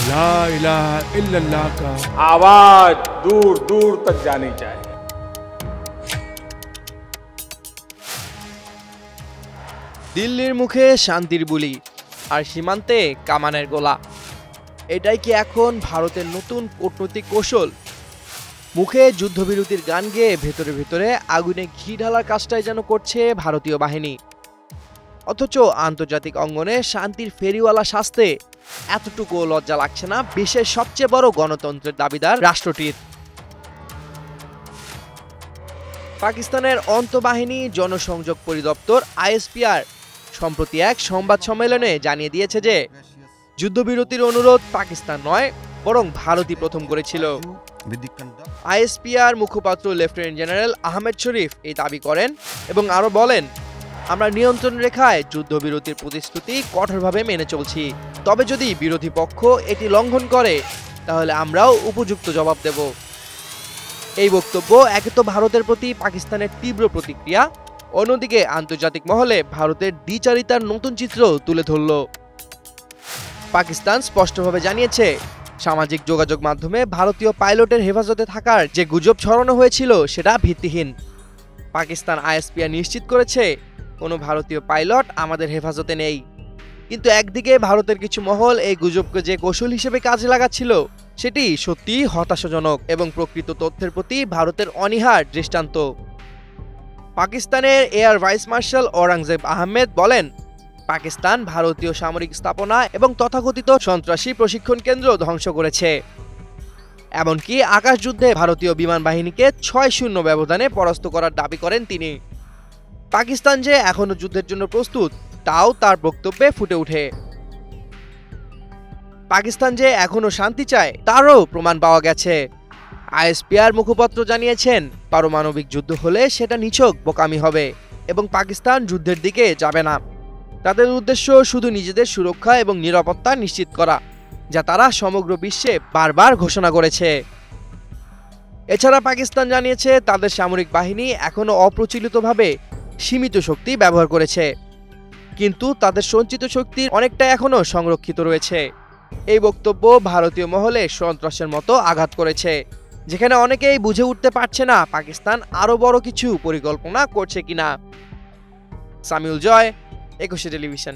ला इलाहा इल्लल्लाह का आवाज दूर दूर तक जानी चाहिए। দিল্লির মুখে শান্তির বুলি আর সীমান্তে কামানের গোলা, এটাই কি এখন ভারতের নতুন কূটনৈতিক কৌশল? মুখে যুদ্ধবিরতির গান গেয়ে ভেতরে ভেতরে আগুনে ঘি ঢালার কাজটাই যেন করছে ভারতীয় বাহিনী, অথচ আন্তর্জাতিক অঙ্গনে শান্তির ফেরিওয়ালা সাজতে এতটুকু লজ্জা লাগছে না বিশ্বের সবচেয়ে বড় গণতন্ত্রের দাবিদার রাষ্ট্রটির। পাকিস্তানের অন্তঃবাহিনী জনসংযোগ পরিদপ্তর আইএসপিআর সম্প্রতি এক সংবাদ সম্মেলনে জানিয়ে দিয়েছে যে যুদ্ধবিরতির অনুরোধ পাকিস্তান নয়, বরং ভারতই প্রথম করেছিল। আইএসপিআর মুখপাত্র লেফটেন্যান্ট জেনারেল আহমেদ শরীফ এই দাবি করেন এবং আরও বলেন, আমরা নিয়ন্ত্রণ রেখায় যুদ্ধবিরতির প্রতিশ্রুতি কঠোরভাবে মেনে চলছি, তবে যদি বিরোধী পক্ষ এটি লঙ্ঘন করে তাহলে আমরাও উপযুক্ত জবাব দেব। এই বক্তব্য একে তো ভারতের প্রতি পাকিস্তানের তীব্র প্রতিক্রিয়া, অন্যদিকে আন্তর্জাতিক মহলে ভারতের দ্বিচারিতার নতুন চিত্র তুলে ধরল। পাকিস্তান স্পষ্টভাবে জানিয়েছে, সামাজিক যোগাযোগ মাধ্যমে ভারতীয় পাইলটের হেফাজতে থাকার যে গুজব ছড়ানো হয়েছিল সেটা ভিত্তিহীন। পাকিস্তান আইএসপিআর নিশ্চিত করেছে, কোনো ভারতীয় পাইলট আমাদের হেফাজতে নেই। কিন্তু একদিকে ভারতের কিছু মহল এই গুজবকে যে কৌশল হিসেবে কাজে লাগাচ্ছিল সেটি সত্যিই হতাশাজনক এবং প্রকৃত তথ্যের প্রতি ভারতের অনীহার দৃষ্টান্ত। পাকিস্তানের air vice marshal Aurangzeb Ahmed বলেন, পাকিস্তান ভারতীয় সামরিক স্থাপনা এবং তথাকথিত সন্ত্রাসী প্রশিক্ষণ কেন্দ্র ধ্বংস করেছে। এমনকি আকাশযুদ্ধে ভারতীয় বিমান বাহিনীকে ৬-০ ব্যবধানে পরাস্ত করার দাবি করেন তিনি। পাকিস্তান যে এখনো যুদ্ধের জন্য প্রস্তুত তাও তার বক্তব্যে ফুটে ওঠে। পাকিস্তান যে এখনো শান্তি চায় তারও প্রমাণ পাওয়া গেছে। আইএসপিআর মুখপাত্র জানিয়েছেন, পারমাণবিক যুদ্ধ হলে সেটা নিছক বোকামি হবে এবং পাকিস্তান যুদ্ধের দিকে যাবে না। তাদের উদ্দেশ্য শুধু নিজেদের সুরক্ষা এবং নিরাপত্তা নিশ্চিত করা, যা তারা সমগ্র বিশ্বে বারবার ঘোষণা করেছে। এছাড়া পাকিস্তান জানিয়েছে, তাদের সামরিক বাহিনী এখনো অপ্রচলিতভাবে সীমিত শক্তি ব্যবহার করেছে, কিন্তু তাদের সঞ্চিত শক্তির অনেকটা এখনো সংরক্ষিত রয়েছে। এই বক্তব্য ভারতীয় মহলে সন্ত্রাসের মতো আঘাত করেছে, যেখানে অনেকেই বুঝে উঠতে পারছে না পাকিস্তান আরো বড় কিছু পরিকল্পনা করছে কিনা। সামিউল জয়, ২১ টেলিভিশন।